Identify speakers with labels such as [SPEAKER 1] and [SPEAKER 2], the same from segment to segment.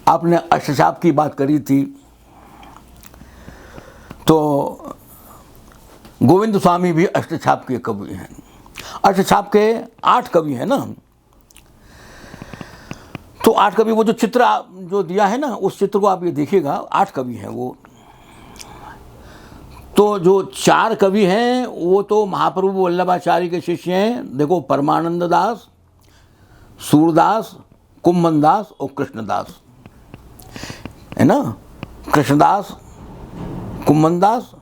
[SPEAKER 1] आपने अष्टछाप की बात करी थी, तो गोविंद स्वामी भी अष्टछाप के कवि हैं। अष्टछाप के 8 कवि हैं ना, तो 8 कवि, वो जो चित्र जो दिया है ना, उस चित्र को आप ये देखिएगा, 8 कवि हैं वो। तो जो 4 कवि हैं वो तो महाप्रभु वल्लभाचार्य के शिष्य हैं। देखो, परमानंद दास, सूरदास, कुम्भन दास और कृष्णदास, है ना। कृष्णदास, कुम्भन दास,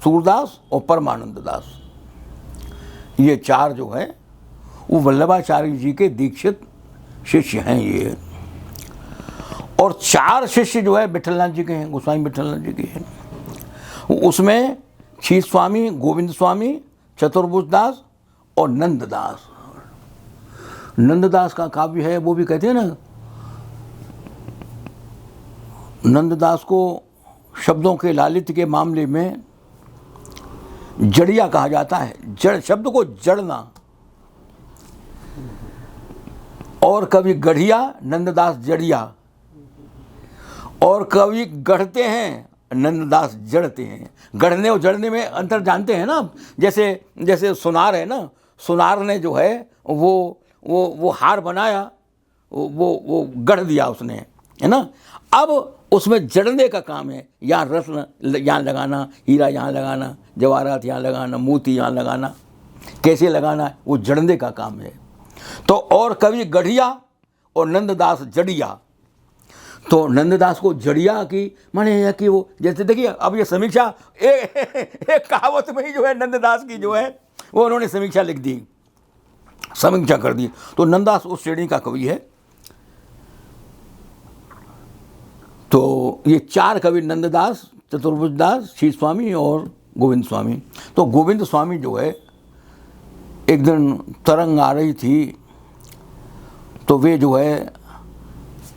[SPEAKER 1] सूरदास और परमानंद दास, ये 4 जो है वो वल्लभाचार्य जी के दीक्षित शिष्य हैं ये। और 4 शिष्य जो है विठलनाथ जी के हैं, गोस्वामी विठलनाथ जी के हैं। उसमें क्षीर स्वामी, गोविंद स्वामी, चतुर्भुज दास और नंददास। नंददास का काव्य है, वो भी कहते हैं ना, नंददास को शब्दों के लालित्य के मामले में जड़िया कहा जाता है। जड़ शब्द को जड़ना। और कभी गढ़िया, नंददास जड़िया। और कभी गढ़ते हैं, नंददास जड़ते हैं। गढ़ने और जड़ने में अंतर जानते हैं ना। जैसे सुनार है ना, सुनार ने जो है वो हार बनाया, वो गढ़ दिया उसने, है ना। अब उसमें जड़ने का काम है, यहाँ रत्न यहाँ लगाना, हीरा यहाँ लगाना, जवाहरात यहाँ लगाना, मोती यहाँ लगाना, कैसे लगाना, वो जड़ने का काम है। तो और कवि गढ़िया और नंददास जड़िया। तो नंददास को जड़िया की माने है कि वो, जैसे देखिए अब ये समीक्षा एक कहावत में ही जो है नंददास की जो है वो उन्होंने समीक्षा लिख दी, समीक्षा कर दी। तो नंददास उस श्रेणी का कवि है। तो ये 4 कवि, नंददास, चतुर्भुज दास, क्षीर स्वामी और गोविंद स्वामी। तो गोविंद स्वामी जो है, एक दिन तरंग आ रही थी, तो वे जो है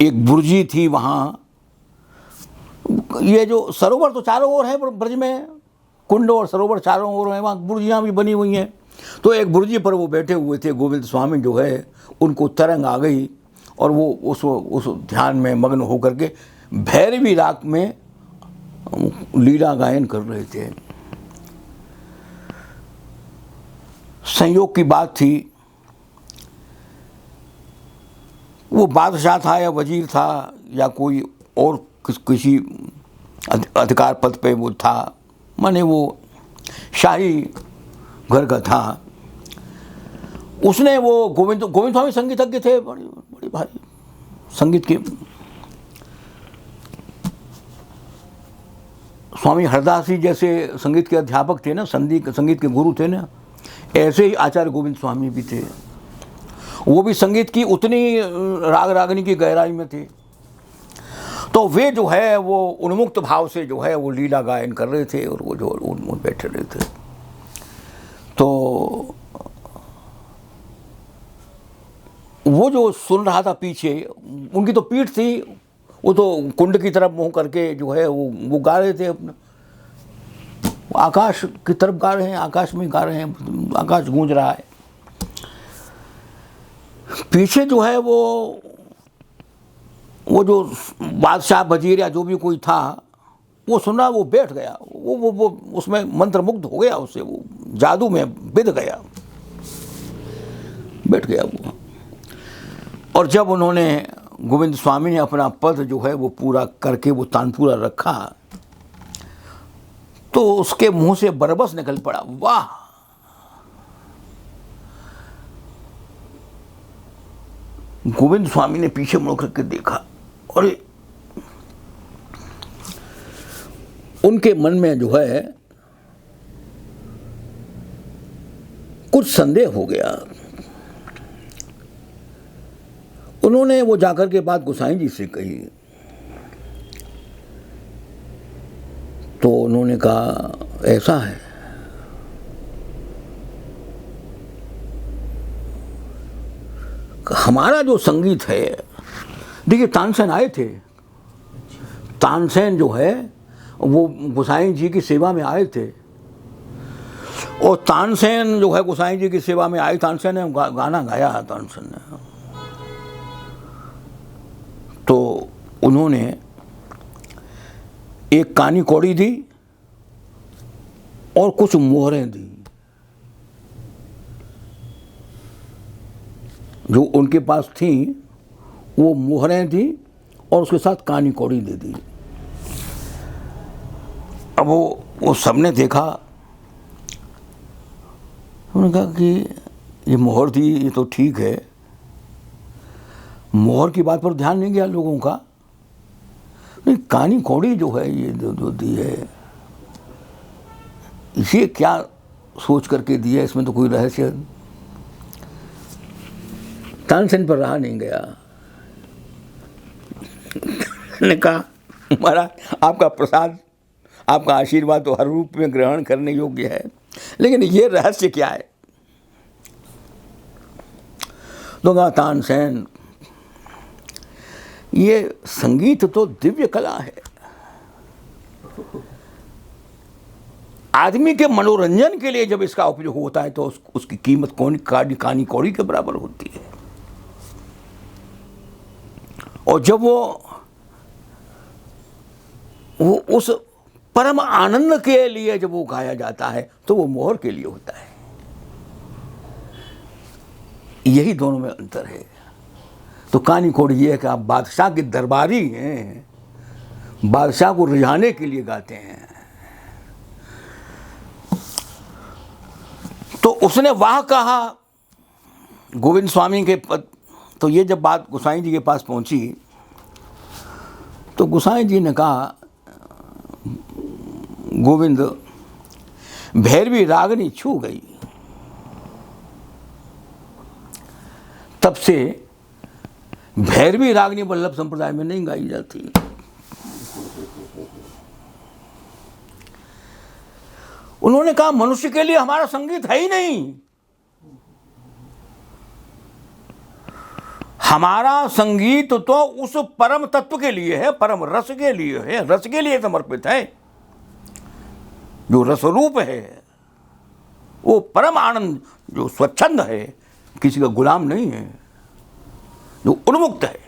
[SPEAKER 1] एक बुर्जी थी वहाँ। ये जो सरोवर तो चारों ओर है ब्रज में, कुंड और सरोवर चारों ओर हैं, वहाँ बुर्जियाँ भी बनी हुई हैं। तो एक बुर्जी पर वो बैठे हुए थे, गोविंद स्वामी जो है, उनको तरंग आ गई और वो उस ध्यान में मग्न होकर के भैरवी राग में लीला गायन कर रहे थे। संयोग की बात थी, वो बादशाह था या वजीर था या कोई और किसी अधिकार पद पे वो था, माने वो शाही घर का था। उसने वो गोविंद स्वामी संगीतज्ञ थे, बड़ी भारी संगीत के। स्वामी हरदास जी जैसे संगीत के अध्यापक थे ना, संगीत के गुरु थे ना, ऐसे ही आचार्य गोविंद स्वामी भी थे। वो भी संगीत की उतनी राग रागनी की गहराई में थे। तो वे जो है वो उन्मुक्त भाव से जो है वो लीला गायन कर रहे थे और वो जो उन्मुक्त बैठे रहे थे। तो वो जो सुन रहा था पीछे, उनकी तो पीठ थी, वो तो कुंड की तरफ मुंह करके जो है वो गा रहे थे, अपना आकाश की तरफ गा रहे हैं, आकाश में गा रहे हैं, आकाश गूंज रहा है। पीछे जो है वो जो बादशाह वजीर या जो भी कोई था वो सुना, वो बैठ गया, वो उसमें मंत्रमुग्ध हो गया, उससे वो जादू में बिध गया, बैठ गया वो। और जब उन्होंने गोविंद स्वामी ने अपना पद जो है वो पूरा करके वो तानपूरा रखा, तो उसके मुंह से बरबस निकल पड़ा, वाह। गोविंद स्वामी ने पीछे मुड़ करके देखा और उनके मन में जो है कुछ संदेह हो गया। उन्होंने वो जाकर के बात गोसाई जी से कही। तो उन्होंने कहा, ऐसा है, हमारा जो संगीत है, देखिए तानसेन आए थे, तानसेन जो है वो गोसाई जी की सेवा में आए थे, और तानसेन जो है गोसाई जी की सेवा में आए, तानसेन ने गाना गाया है, तानसेन ने। तो उन्होंने एक कानी कौड़ी दी और कुछ मोहरें दी। जो उनके पास थी वो मोहरें दी और उसके साथ कानी कौड़ी दे दी। अब वो सबने देखा, उन्होंने कहा कि ये मोहर दी, ये तो ठीक है, मोहर की बात पर ध्यान नहीं गया लोगों का। नहीं, कानी कौड़ी जो है ये जो दी है, इसे क्या सोच करके दी है, इसमें तो कोई रहस्य। तानसेन पर रहा नहीं गया, ने कहा महाराज आपका प्रसाद, आपका आशीर्वाद तो हर रूप में ग्रहण करने योग्य है, लेकिन ये रहस्य क्या है। तो कहा तानसेन, ये संगीत तो दिव्य कला है, आदमी के मनोरंजन के लिए जब इसका उपयोग होता है तो उसकी कीमत कानी कौड़ी के बराबर होती है। और जब वो उस परम आनंद के लिए जब वो गाया जाता है तो वो मोहर के लिए होता है। यही दोनों में अंतर है। तो कानी कौड़ी ये है कि आप बादशाह के दरबारी हैं, बादशाह को रिझाने के लिए गाते हैं। तो उसने वाह कहा गोविंद स्वामी के पद। तो ये जब बात गोसाई जी के पास पहुंची तो गोसाई जी ने कहा, गोविंद भैरवी रागनी छू गई, तब से भैरवी रागनी वल्लभ संप्रदाय में नहीं गाई जाती। उन्होंने कहा मनुष्य के लिए हमारा संगीत है ही नहीं, हमारा संगीत तो उस परम तत्व के लिए है, परम रस के लिए है, रस के लिए समर्पित है। जो रस रूप है, वो परम आनंद, जो स्वच्छंद है, किसी का गुलाम नहीं है, जो उन्मुक्त है।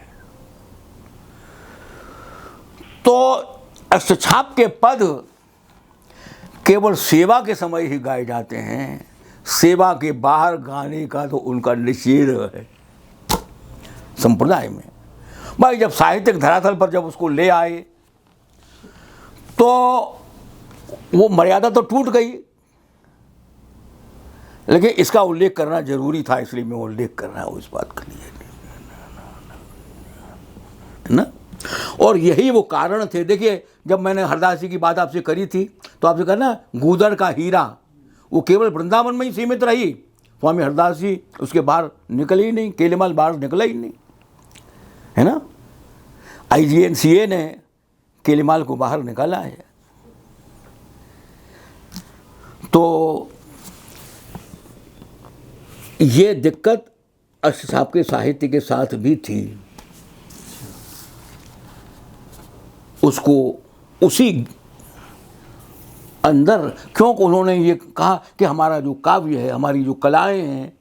[SPEAKER 1] तो अष्टछाप के पद केवल सेवा के समय ही गाए जाते हैं, सेवा के बाहर गाने का तो उनका निषेध है संप्रदाय में। भाई जब साहित्यिक धरातल पर जब उसको ले आए तो वो मर्यादा तो टूट गई, लेकिन इसका उल्लेख करना जरूरी था, इसलिए मैं उल्लेख कर रहा हूँ इस बात के लिए, है ना। और यही वो कारण थे। देखिए जब मैंने हरदास जी की बात आपसे करी थी तो आपसे कहा ना, गूदड़ का हीरा वो केवल वृंदावन में ही सीमित रही, स्वामी हरदास जी उसके बाहर निकले ही नहीं, केलेमाल बाहर निकला ही नहीं, है ना। IGNCA ने केलेमाल को बाहर निकाला है। तो ये दिक्कत अष्टछाप के साहित्य के साथ भी थी। उसको उसी अंदर क्योंकि उन्होंने ये कहा कि हमारा जो काव्य है, हमारी जो कलाएं हैं,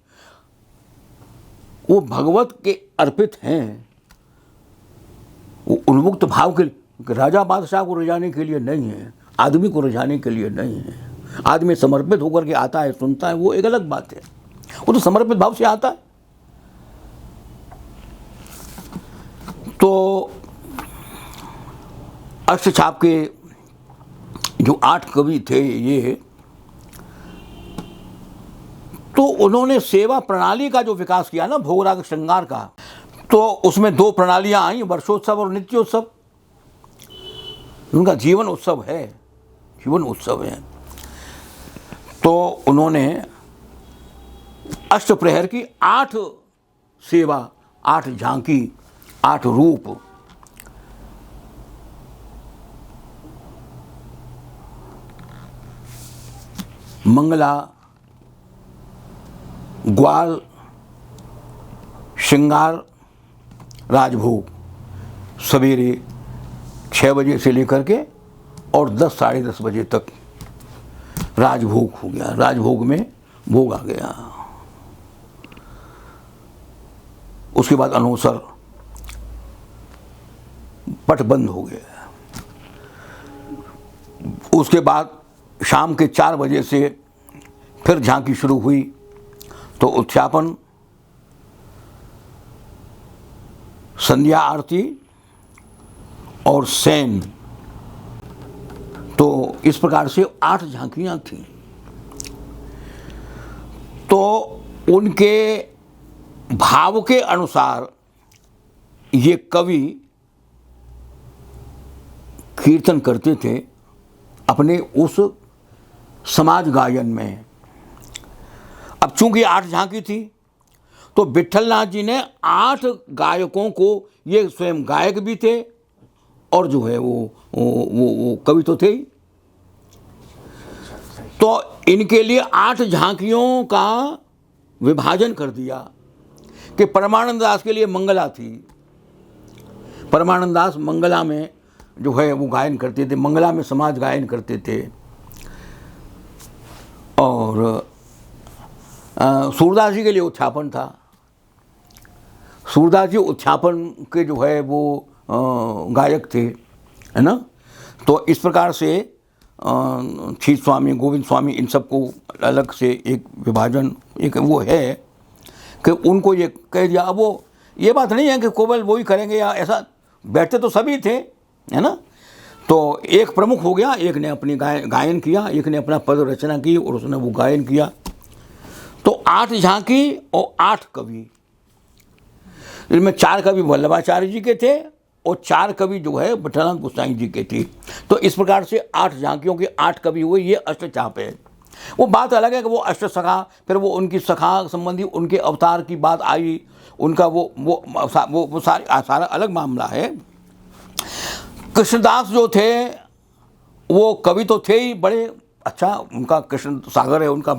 [SPEAKER 1] वो भगवत के अर्पित हैं, वो उन्मुक्त भाव के, राजा बादशाह को रिझाने के लिए नहीं है, आदमी को रिझाने के लिए नहीं है। आदमी समर्पित होकर के आता है, सुनता है, वो एक अलग बात है, वो तो समर्पित भाव से आता है। तो अष्टछाप के जो 8 कवि थे ये, तो उन्होंने सेवा प्रणाली का जो विकास किया ना, भोगराग श्रृंगार का, तो उसमें 2 प्रणालियां आई, वर्षोत्सव और नित्योत्सव। उनका जीवन उत्सव है, जीवन उत्सव है। तो उन्होंने अष्टप्रहर की 8 सेवा, 8 झांकी, 8 रूप, मंगला, ग्वाल, श्रृंगार, राजभोग, सवेरे 6 बजे से लेकर के और 10 साढ़े 10 बजे तक राजभोग हो गया। राजभोग में भोग आ गया। उसके बाद अनोसर, पट बंद हो गया। उसके बाद शाम के 4 बजे से फिर झांकी शुरू हुई। तो उत्थापन, संध्या आरती और शयन, तो इस प्रकार से 8 झांकियां थीं। तो उनके भाव के अनुसार ये कवि कीर्तन करते थे अपने उस समाज गायन में। अब चूंकि 8 झांकी थी तो विट्ठलनाथ जी ने 8 गायकों को, ये स्वयं गायक भी थे और जो है वो कवि तो थे ही, तो इनके लिए 8 झांकियों का विभाजन कर दिया कि परमानंद दास के लिए मंगला थी। परमानंद दास मंगला में जो है वो गायन करते थे, मंगला में समाज गायन करते थे। और सूरदास जी के लिए उत्थापन था। सूरदास जी उत्थापन के जो है वो गायक थे, है ना। तो इस प्रकार से छीत स्वामी, गोविंद स्वामी, इन सबको अलग से एक विभाजन, एक वो है कि उनको ये कह दिया। अब वो ये बात नहीं है कि केवल वो ही करेंगे या ऐसा, बैठते तो सभी थे, है ना। तो एक प्रमुख हो गया, एक ने अपनी गायन किया, एक ने अपना पद रचना की और उसने वो गायन किया। तो 8 झांकी और 8 कवि, इनमें 4 कवि वल्लभाचार्य जी के थे और 4 कवि जो है विट्ठलनाथ गोसाई जी के थे। तो इस प्रकार से 8 झांकियों के 8 कवि हुए। ये अष्टचाप है। वो बात अलग है कि वो अष्टसखा, फिर वो उनकी सखा संबंधी उनके अवतार की बात आई, उनका वो सारा अलग मामला है। कृष्णदास जो थे वो कवि तो थे ही बड़े, अच्छा उनका कृष्ण सागर है, उनका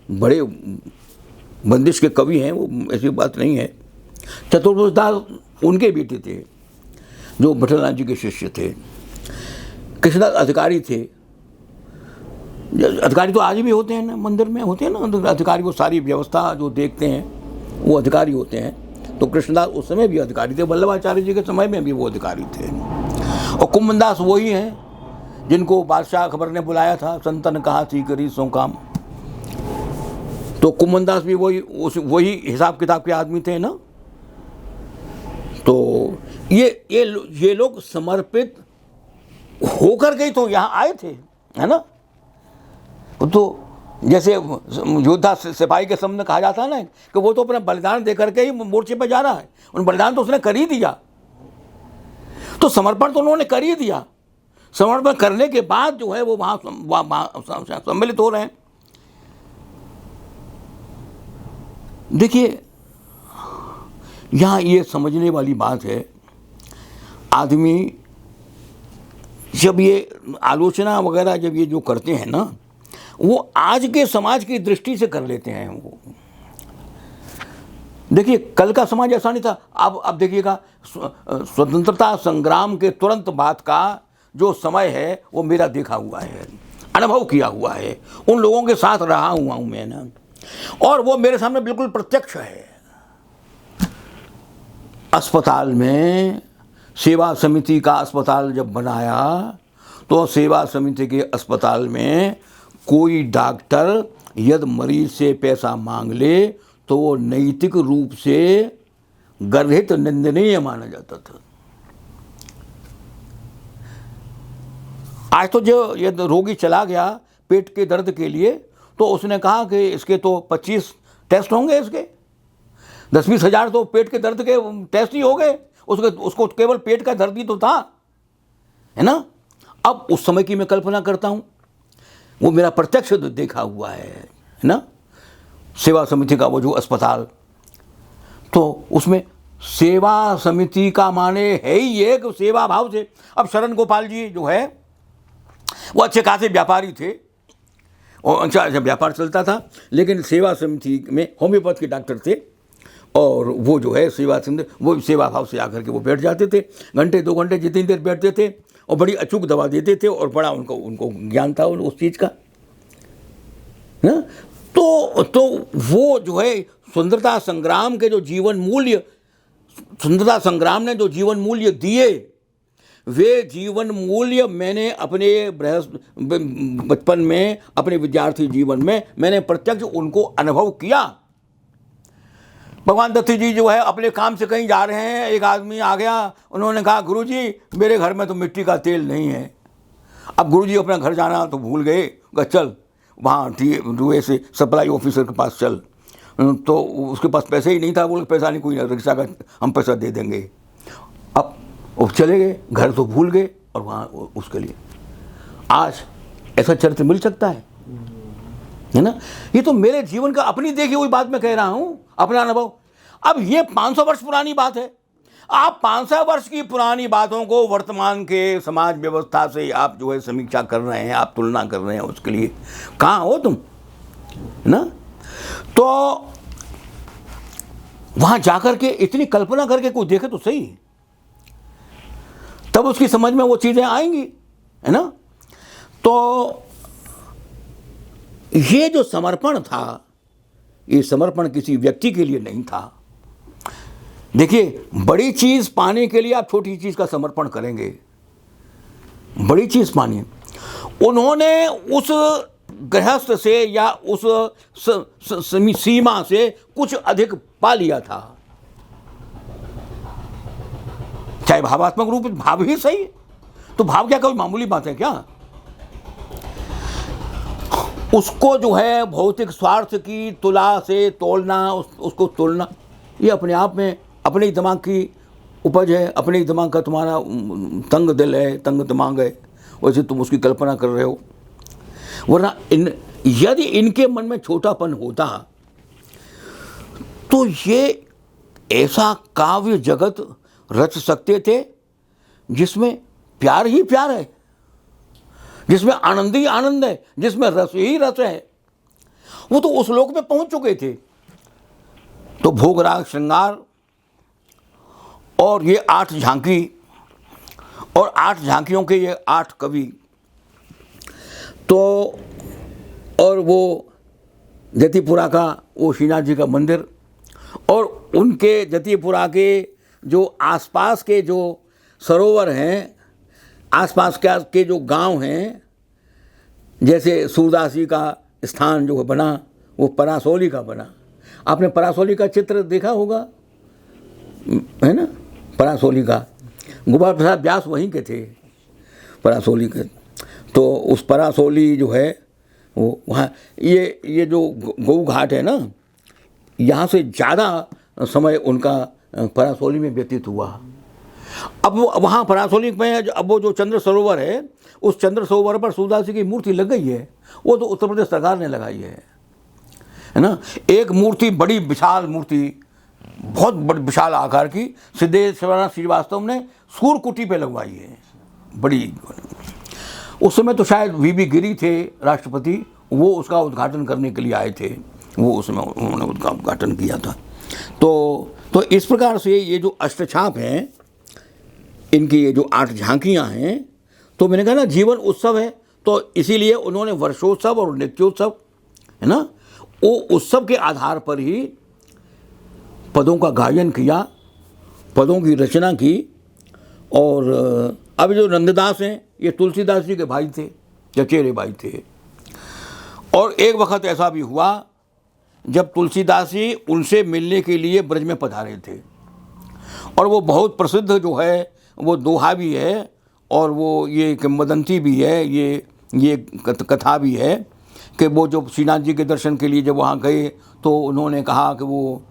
[SPEAKER 1] बड़े बंदिश के कवि हैं, वो ऐसी बात नहीं है। चतुर्भुज दास उनके बेटे थे जो विट्ठलनाथ जी के शिष्य थे। कृष्णदास अधिकारी थे। अधिकारी तो आज भी होते हैं ना, मंदिर में होते हैं ना अधिकारी, वो सारी व्यवस्था जो देखते हैं वो अधिकारी होते हैं। तो कृष्णदास उस समय भी अधिकारी थे, वल्लभाचार्य जी के समय में भी वो अधिकारी थे। और कुंभनदास वही हैं जिनको बादशाह अकबर ने बुलाया था, संतन कहा थी करी सो काम। तो कुंभनदास भी वही हिसाब किताब के आदमी थे ना। तो ये लोग समर्पित होकर के तो यहाँ आए थे, है ना। तो जैसे योद्धा सिपाही के सामने कहा जाता है ना कि वो तो अपना बलिदान दे करके ही मोर्चे पर जा रहा है, उन बलिदान तो उसने कर ही दिया। तो समर्पण तो उन्होंने कर ही दिया। समर्पण करने के बाद जो है वो वहाँ सम्मिलित हो रहे हैं। देखिए यहाँ ये समझने वाली बात है, आदमी जब ये आलोचना वगैरह जब ये जो करते हैं ना, वो आज के समाज की दृष्टि से कर लेते हैं। वो देखिए कल का समाज ऐसा नहीं था। अब देखिएगा, स्वतंत्रता संग्राम के तुरंत बाद का जो समय है वो मेरा देखा हुआ है, अनुभव किया हुआ है, उन लोगों के साथ रहा हुआ हूँ मैं ना, और वो मेरे सामने बिल्कुल प्रत्यक्ष है। अस्पताल में सेवा समिति का अस्पताल जब बनाया तो सेवा समिति के अस्पताल में कोई डॉक्टर यदि मरीज से पैसा मांग ले तो वो नैतिक रूप से गर्हित निंदनीय माना जाता था। आज तो जो यदि रोगी चला गया पेट के दर्द के लिए तो उसने कहा कि इसके तो 25 टेस्ट होंगे, इसके 10-20 हज़ार तो पेट के दर्द के टेस्ट ही हो गए, उसको केवल पेट का दर्द ही तो था, है ना। अब उस समय की मैं कल्पना करता हूँ, वो मेरा प्रत्यक्ष देखा हुआ है ना। सेवा समिति का वो जो अस्पताल, तो उसमें सेवा समिति का माने है ही ये कि सेवा भाव से। अब शरण गोपाल जी जो है वो अच्छे खासे व्यापारी थे और अच्छा व्यापार चलता था, लेकिन सेवा समिति में होम्योपैथ के डॉक्टर थे और वो जो है सेवा समिति, वो सेवा भाव से आकर के वो बैठ जाते थे, घंटे 2 घंटे जितनी देर बैठते थे और बड़ी अचूक दवा देते थे और बड़ा उनको ज्ञान था उस चीज़ का ना। तो वो जो है स्वतंत्रता संग्राम के जो जीवन मूल्य, स्वतंत्रता संग्राम ने जो जीवन मूल्य दिए वे जीवन मूल्य मैंने अपने बचपन में, अपने विद्यार्थी जीवन में मैंने प्रत्यक्ष उनको अनुभव किया। भगवान दत्त जी जो है अपने काम से कहीं जा रहे हैं, एक आदमी आ गया, उन्होंने कहा गुरुजी मेरे घर में तो मिट्टी का तेल नहीं है। अब गुरुजी अपना घर जाना तो भूल गए, कहा चल वहाँ धुएं से सप्लाई ऑफिसर के पास चल। तो उसके पास पैसे ही नहीं था, बोले पैसा नहीं, कोई रिक्शा का हम पैसा दे देंगे। अब वो चले गए, घर तो भूल गए, और वहाँ उसके लिए आज ऐसा चरित्र मिल सकता है ना। ये तो मेरे जीवन का अपनी देखी हुई बात मैं कह रहा हूँ, अपना अनुभव। अब ये 500 वर्ष पुरानी बात है। आप 500 वर्ष की पुरानी बातों को वर्तमान के समाज व्यवस्था से आप जो है समीक्षा कर रहे हैं, आप तुलना कर रहे हैं, उसके लिए कहाँ हो तुम, है ना। तो वहां जाकर के इतनी कल्पना करके कोई देखे तो सही, तब उसकी समझ में वो चीजें आएंगी, है ना। तो ये जो समर्पण था, ये समर्पण किसी व्यक्ति के लिए नहीं था। देखिए, बड़ी चीज पाने के लिए आप छोटी चीज का समर्पण करेंगे, बड़ी चीज पानी। उन्होंने उस गृहस्थ से या उस सीमा से कुछ अधिक पा लिया था, चाहे भावात्मक रूप में भाव ही सही। तो भाव क्या कोई मामूली बात है क्या? उसको जो है भौतिक स्वार्थ की तुला से तोलना, उसको तोलना, ये अपने आप में अपने ही दिमाग की उपज है, अपने ही दिमाग का तुम्हारा तंग दिल है, तंग दिमाग है, वैसे तुम उसकी कल्पना कर रहे हो। वरना यदि इनके मन में छोटापन होता तो ये ऐसा काव्य जगत रच सकते थे जिसमें प्यार ही प्यार है, जिसमें आनंद ही आनंद है, जिसमें रस ही रस है। वो तो उस लोक में पहुंच चुके थे। तो भोग राग श्रृंगार और ये 8 झांकी और 8 झांकियों के ये 8 कवि, तो और वो जतिपुरा का वो श्रीनाथ जी का मंदिर, और उनके जतिपुरा के जो आसपास के जो सरोवर हैं, आसपास के जो गांव हैं, जैसे सूरदास जी का स्थान जो बना वो परासौली का बना। आपने परासौली का चित्र देखा होगा, है ना। परासौली का गोपाल प्रसाद व्यास वहीं के थे, परासौली के। तो उस परासौली जो है वो वहाँ ये जो गऊ घाट है ना, यहाँ से ज़्यादा समय उनका परासौली में व्यतीत हुआ। अब वो वहाँ परासौली में अब वो जो चंद्र सरोवर है, उस चंद्र सरोवर पर सूरदास जी की मूर्ति लग गई है। वो तो उत्तर प्रदेश सरकार ने लगाई है ना। एक मूर्ति, बड़ी विशाल मूर्ति, बहुत बड़ी विशाल आकार की, सिद्धेश्वरनाथ श्रीवास्तव ने सूरकुटी पे लगवाई है, बड़ी। उस समय तो शायद वीबी गिरी थे राष्ट्रपति, वो उसका उद्घाटन करने के लिए आए थे, वो उसमें उन्होंने उसका उद्घाटन किया था। तो इस प्रकार से ये जो अष्टछाप हैं, इनकी ये जो 8 झांकियाँ हैं, तो मैंने कहा ना जीवन उत्सव है, तो इसीलिए उन्होंने वर्षोत्सव और नित्योत्सव, है ना, वो उत्सव के आधार पर ही पदों का गायन किया, पदों की रचना की। और अब जो नंददास हैं, ये तुलसीदास जी के भाई थे, चचेरे भाई थे। और एक वक्त ऐसा भी हुआ जब तुलसीदास जी उनसे मिलने के लिए ब्रज में पधारे थे, और वो बहुत प्रसिद्ध जो है वो दोहा भी है, और वो ये किंवदंती भी है, ये कथा भी है कि वो जब श्रीनाथ जी के दर्शन के लिए जब वहाँ गए तो उन्होंने कहा कि वो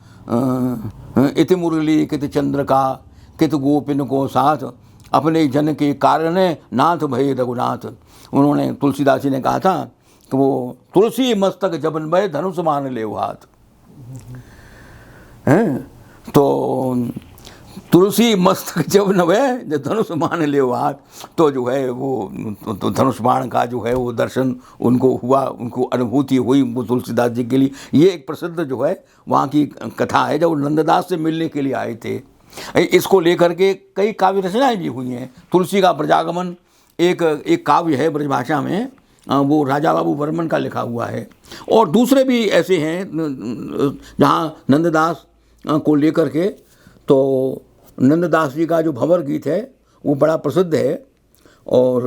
[SPEAKER 1] इति मुरली कित चंद्र का कित गोपिन को साथ, अपने जन के कारण नाथ भय रघुनाथ। उन्होंने तुलसीदास जी ने कहा था कि वो तुलसी मस्तक जबन भय धनुष मान ले हाथ, हैं। तो तुलसी मस्तक जब नवे धनुष मान ले हाथ, तो जो है वो तो धनुष बाण का जो है वो दर्शन उनको हुआ, उनको अनुभूति हुई वो तुलसीदास जी के लिए। ये एक प्रसिद्ध जो है वहाँ की कथा है, जब नंददास से मिलने के लिए आए थे। इसको लेकर के कई काव्य रचनाएं भी हुई हैं। तुलसी का ब्रजागमन एक काव्य है ब्रजभाषा में, वो राजा बाबू वर्मन का लिखा हुआ है। और दूसरे भी ऐसे हैं जहाँ नंददास को लेकर के, तो नंददास जी का जो भंवर गीत है वो बड़ा प्रसिद्ध है। और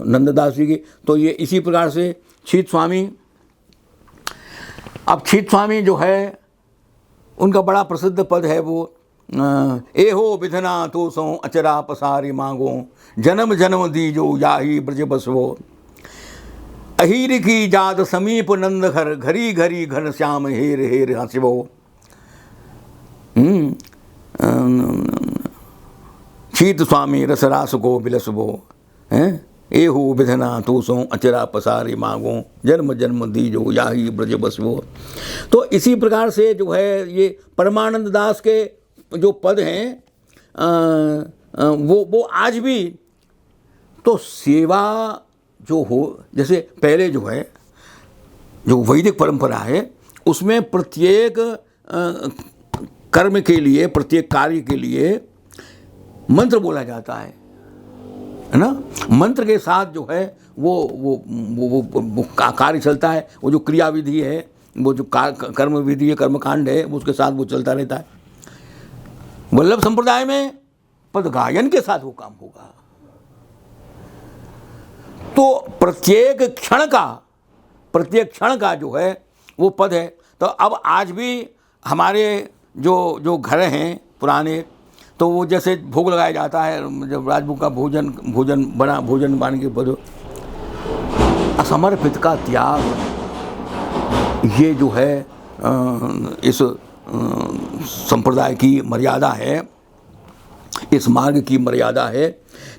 [SPEAKER 1] नंददास जी की तो ये इसी प्रकार से छीत स्वामी, अब छीत स्वामी जो है उनका बड़ा प्रसिद्ध पद है वो एहो विधना तो सो अचरा पसारी मांगो, जन्म जन्म दीजो याही ब्रज बसवो, अहीर की जात समीप नंद घर, घरी घरी घन श्याम हेर हेर हंसवो। छीत स्वामी रसरास को बिलसवो, हैं एहू विधना तू सो अचरा पसारी मांगो, जन्म जन्म दीजो याही ब्रज बसवो। तो इसी प्रकार से जो है ये परमानंद दास के जो पद हैं वो आज भी तो सेवा जो हो, जैसे पहले जो है जो वैदिक परंपरा है उसमें प्रत्येक कर्म के लिए, प्रत्येक कार्य के लिए मंत्र बोला जाता है ना। मंत्र के साथ जो है वो कार्य चलता है, वो जो क्रिया विधि है, वो जो कर्म विधि है, कर्मकांड है, उसके साथ वो चलता रहता है। वल्लभ संप्रदाय में पद गायन के साथ वो काम होगा। तो प्रत्येक क्षण का जो है वो पद है। तो अब आज भी हमारे जो घर हैं पुराने, तो वो जैसे भोग लगाया जाता है, जब राजभोग का भोजन बन के पद, असमर्पित का त्याग, ये जो है इस संप्रदाय की मर्यादा है, इस मार्ग की मर्यादा है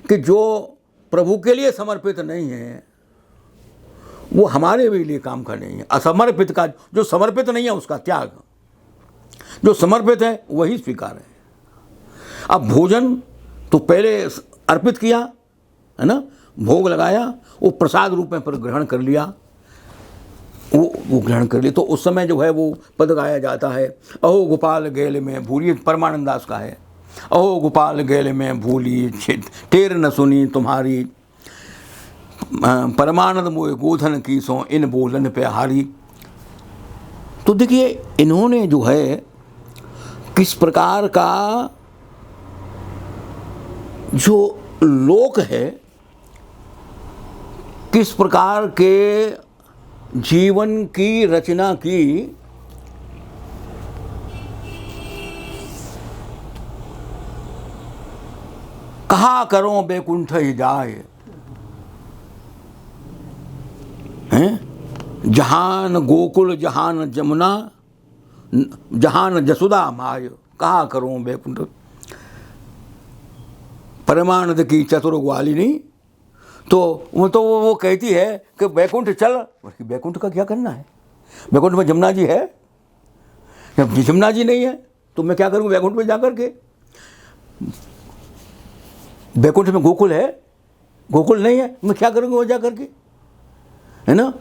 [SPEAKER 1] कि जो प्रभु के लिए समर्पित नहीं है वो हमारे भी लिए काम का नहीं है। असमर्पित का, जो समर्पित नहीं है उसका त्याग, जो समर्पित है वही स्वीकार है। अब भोजन तो पहले अर्पित किया है ना, भोग लगाया, वो प्रसाद रूप में पर ग्रहण कर लिया, वो ग्रहण कर लिया, तो उस समय जो है वो पद गाया जाता है। अहो गोपाल गैल में भूली, परमानंद दास का है। अहो गोपाल गैल में भूली, टेर न सुनी तुम्हारी, परमानंद मोए गोधन की सो इन बोलन पे हारी। तो देखिए इन्होंने जो है किस प्रकार का जो लोक है, किस प्रकार के जीवन की रचना की, कहा करो बैकुंठ ही जाए, हैं जहान गोकुल जहान जमुना जहान जसुदा माय, कहा करो बैकुंठ, परमानंद की चतुर ग्वालिनी। तो वो कहती है कि बैकुंठ चल, बैकुंठ का क्या करना है, बैकुंठ में जमुना जी है, जब जमुना जी नहीं है तो मैं क्या करूँ बैकुंठ में जाकर के। बैकुंठ में गोकुल है, गोकुल नहीं है, मैं क्या करूँगा वो जाकर के, है ना।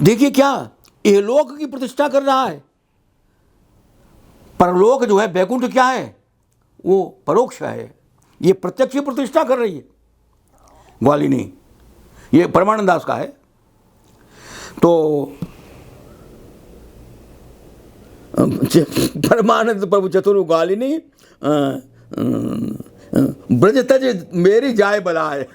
[SPEAKER 1] देखिए क्या ये लोक की प्रतिष्ठा कर रहा है, परलोक जो है बैकुंठ क्या है, वो परोक्ष है, ये प्रत्यक्ष की प्रतिष्ठा कर रही है ग्वालिनी। ये परमानंद दास का है। तो परमानंद प्रभु चतुर ग्वालिनी, ब्रज तज मेरी जाय बलाए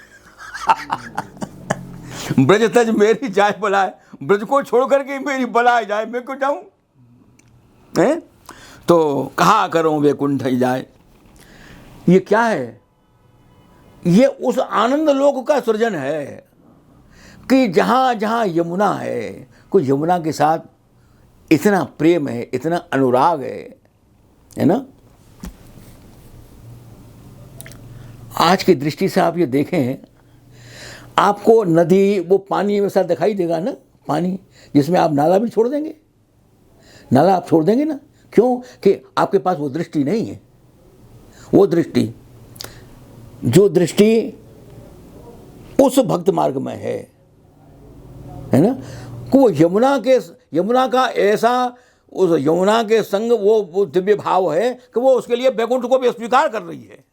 [SPEAKER 1] ब्रज तज मेरी जाय बलाए, ब्रज को छोड़ करके मेरी बलाए जाए, मैं क्यों जाऊं, हैं। तो कहा करो वैकुंठ ही जाए, ये क्या है, ये उस आनंद लोक का सृजन है कि जहाँ जहाँ यमुना है, कोई यमुना के साथ इतना प्रेम है, इतना अनुराग है ना। आज की दृष्टि से आप ये देखें, आपको नदी वो पानी वैसा दिखाई देगा ना, पानी जिसमें आप नाला भी छोड़ देंगे, नाला आप छोड़ देंगे ना, क्यों कि आपके पास वो दृष्टि नहीं है। वो दृष्टि, जो दृष्टि उस भक्त मार्ग में है ना, को यमुना का ऐसा, उस यमुना के संग वो दिव्य भाव है कि वो उसके लिए बैकुंठ को भी स्वीकार कर रही है।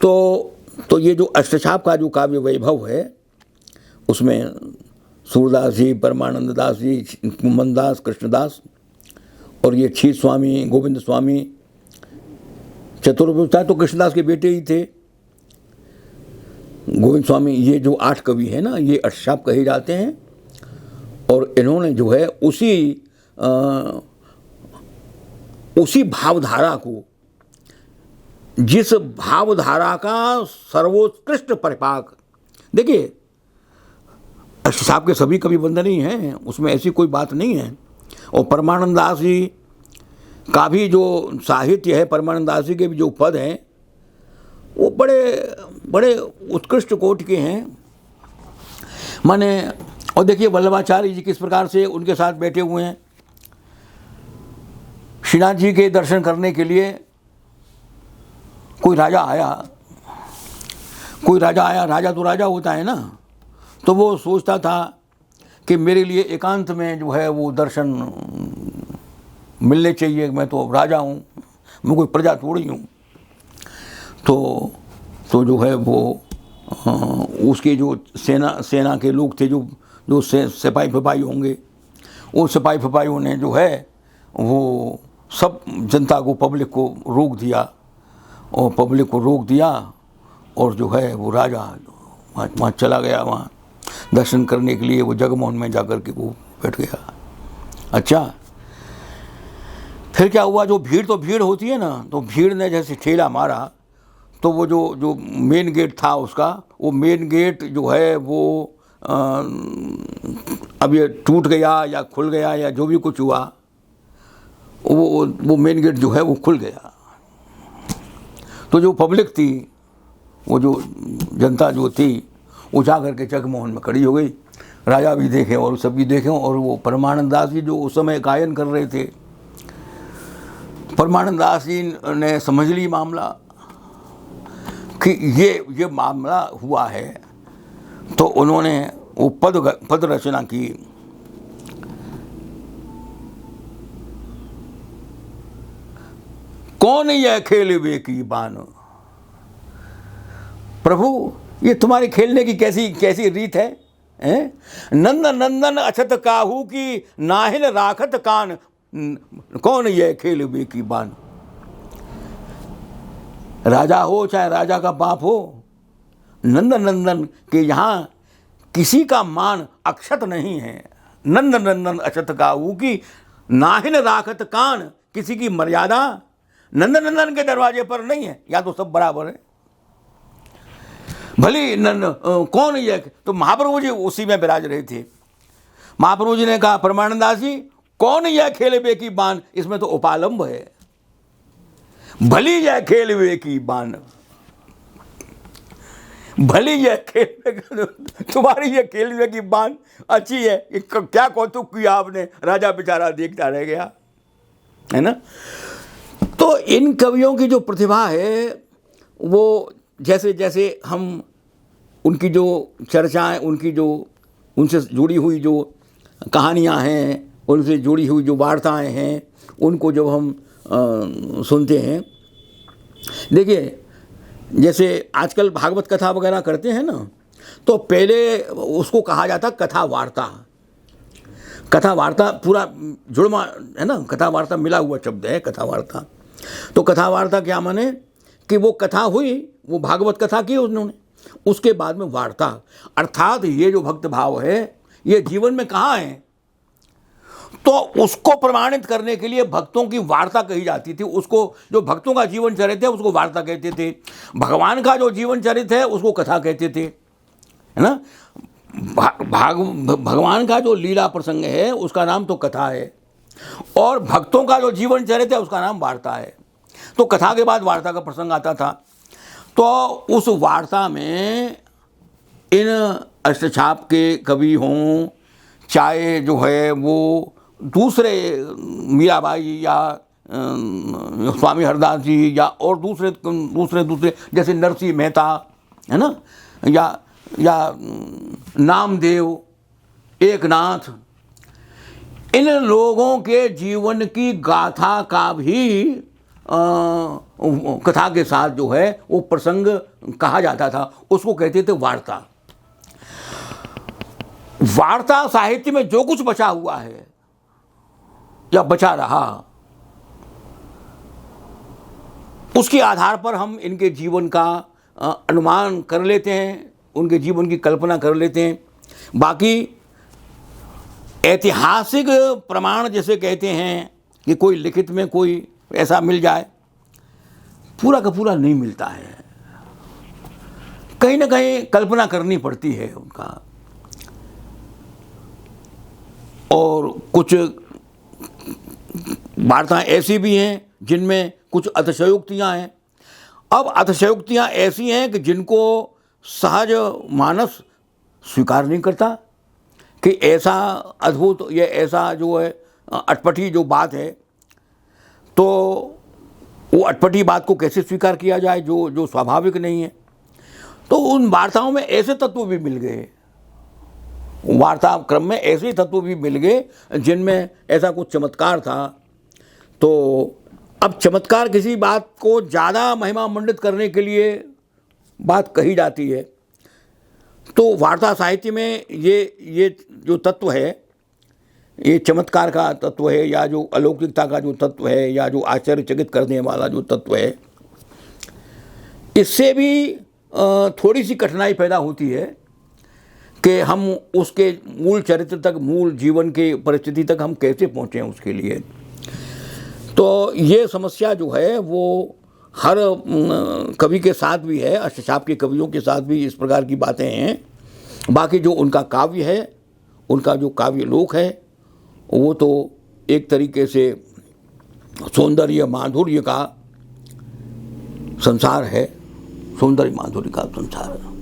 [SPEAKER 1] तो ये जो अष्टछाप का जो काव्य वैभव है उसमें सूरदास जी, परमानंद दास जी, कुमन दास, कृष्णदास और ये छीत स्वामी, गोविंद स्वामी, चतुर्भुज तो कृष्णदास के बेटे ही थे। गोविंद स्वामी, ये जो 8 कवि हैं ना, ये अष्टछाप कहे जाते हैं। और इन्होंने जो है उसी भावधारा को, जिस भावधारा का सर्वोत्कृष्ट परिपाक, देखिए अष्टछाप के सभी कवि वंदनीय ही हैं, उसमें ऐसी कोई बात नहीं है। और परमानंद दास जी का भी जो साहित्य है, परमानंद दास जी के भी जो पद हैं, वो बड़े बड़े उत्कृष्ट कोटि के हैं। माने, और देखिए वल्लभाचार्य जी किस प्रकार से उनके साथ बैठे हुए हैं। श्रीनाथ जी के दर्शन करने के लिए कोई राजा आया, राजा तो राजा होता है ना, तो वो सोचता था कि मेरे लिए एकांत में जो है वो दर्शन मिलने चाहिए, मैं तो राजा हूँ, मैं कोई प्रजा थोड़ी हूँ। तो जो है वो उसके जो सेना के लोग थे, जो सिपाही फपाही होंगे, वो सिपाही फपाहियों ने जो है वो सब जनता को, पब्लिक को रोक दिया, और जो है वो राजा वहाँ चला गया, वहाँ दर्शन करने के लिए। वो जगमोहन में जाकर के वो बैठ गया। अच्छा, फिर क्या हुआ, जो भीड़ तो भीड़ होती है ना, तो भीड़ ने जैसे ठेला मारा, तो वो जो मेन गेट था उसका, वो मेन गेट जो है वो अब ये टूट गया या खुल गया या जो भी कुछ हुआ, वो मेन गेट जो है वो खुल गया। तो जो पब्लिक थी, वो जो जनता जो थी, वो जा करके जगमोहन में खड़ी हो गई। राजा भी देखे और सब भी देखे, और वो परमानंद दास जी जो उस समय गायन कर रहे थे, परमानंद दास जी ने समझ ली मामला कि ये मामला हुआ है। तो उन्होंने वो पद रचना की। कौन यह खेलवे की बान, प्रभु ये तुम्हारे खेलने की कैसी रीत है, हैं? नंदन अछत काहू की नाहिन राखत कान, कौन यह खेलवे की बान। राजा हो चाहे राजा का बाप हो, नंदन के यहाँ किसी का मान अक्षत नहीं है। नंदन अछत काहू की नाहिन राखत कान, किसी की मर्यादा नंदन के दरवाजे पर नहीं है, या तो सब बराबर है। भली कौन ये, तो महाप्रभु जी उसी में विराज रहे थे। महाप्रभु जी ने कहा, परमानंद दास जी कौन यह खेलवे की बान, इसमें तो उपालंब है। भली यह खेलवे की बान, भली यह खेलवे, तुम्हारी यह खेलवे की बान अच्छी है, क्या कौतुक किया आपने। राजा बेचारा देखता रह गया, है ना। तो इन कवियों की जो प्रतिभा है, वो जैसे जैसे हम उनकी जो चर्चाएं, उनकी जो उनसे जुड़ी हुई जो कहानियां हैं, उनसे जुड़ी हुई जो वार्ताएं हैं, उनको जब हम सुनते हैं, देखिए जैसे आजकल भागवत कथा वगैरह करते हैं ना, तो पहले उसको कहा जाता कथा वार्ता। कथा वार्ता पूरा जुड़वा है ना, कथा वार्ता मिला हुआ शब्द है कथा वार्ता। तो कथा वार्ता क्या माने कि वो कथा हुई, वो भागवत कथा की उन्होंने, उसके बाद में वार्ता, अर्थात ये जो भक्त भाव है ये जीवन में कहाँ है, तो उसको प्रमाणित करने के लिए भक्तों की वार्ता कही जाती थी। उसको जो भक्तों का जीवन चरित है उसको वार्ता कहते थे। भगवान का जो जीवन चरित है उसको कथा कहते थे, है ना। भगवान का जो लीला प्रसंग है उसका नाम तो कथा है, और भक्तों का जो जीवन चरित है उसका नाम वार्ता है। तो कथा के बाद वार्ता का प्रसंग आता था। तो उस वार्ता में इन अष्टछाप के कवि हों, चाहे जो है वो दूसरे मीराबाई या स्वामी हरदास जी या और दूसरे जैसे नरसिंह मेहता, है ना, या नामदेव, एकनाथ, इन लोगों के जीवन की गाथा का भी कथा के साथ जो है वो प्रसंग कहा जाता था, उसको कहते थे वार्ता। वार्ता साहित्य में जो कुछ बचा हुआ है या बचा रहा, उसके आधार पर हम इनके जीवन का अनुमान कर लेते हैं, उनके जीवन की कल्पना कर लेते हैं। बाकी ऐतिहासिक प्रमाण जैसे कहते हैं कि कोई लिखित में कोई ऐसा मिल जाए, पूरा का पूरा नहीं मिलता है। कहीं ना कहीं कल्पना करनी पड़ती है उनका, और कुछ वार्ताएं ऐसी भी हैं जिनमें कुछ अतिशयोक्तियां हैं। अब अतिशयोक्तियां ऐसी हैं कि जिनको सहज मानस स्वीकार नहीं करता कि ऐसा अद्भुत या ऐसा जो है अटपटी जो बात है, तो वो अटपटी बात को कैसे स्वीकार किया जाए जो स्वाभाविक नहीं है। तो उन वार्ताओं में ऐसे तत्व भी मिल गए, वार्ता क्रम में ऐसे तत्व भी मिल गए जिनमें ऐसा कुछ चमत्कार था। तो अब चमत्कार किसी बात को ज़्यादा महिमा मंडित करने के लिए बात कही जाती है। तो वार्ता साहित्य में ये जो तत्व है, ये चमत्कार का तत्व है, या जो अलौकिकता का जो तत्व है, या जो आश्चर्यचकित करने वाला जो तत्व है, इससे भी थोड़ी सी कठिनाई पैदा होती है कि हम उसके मूल चरित्र तक, मूल जीवन के परिस्थिति तक हम कैसे पहुँचें उसके लिए। तो ये समस्या जो है वो हर कवि के साथ भी है, अष्टचाप के कवियों के साथ भी इस प्रकार की बातें हैं। बाकी जो उनका काव्य है, उनका जो काव्य लोक है, वो तो एक तरीके से सौंदर्य माधुर्य का संसार है, सौंदर्य माधुर्य का संसार है।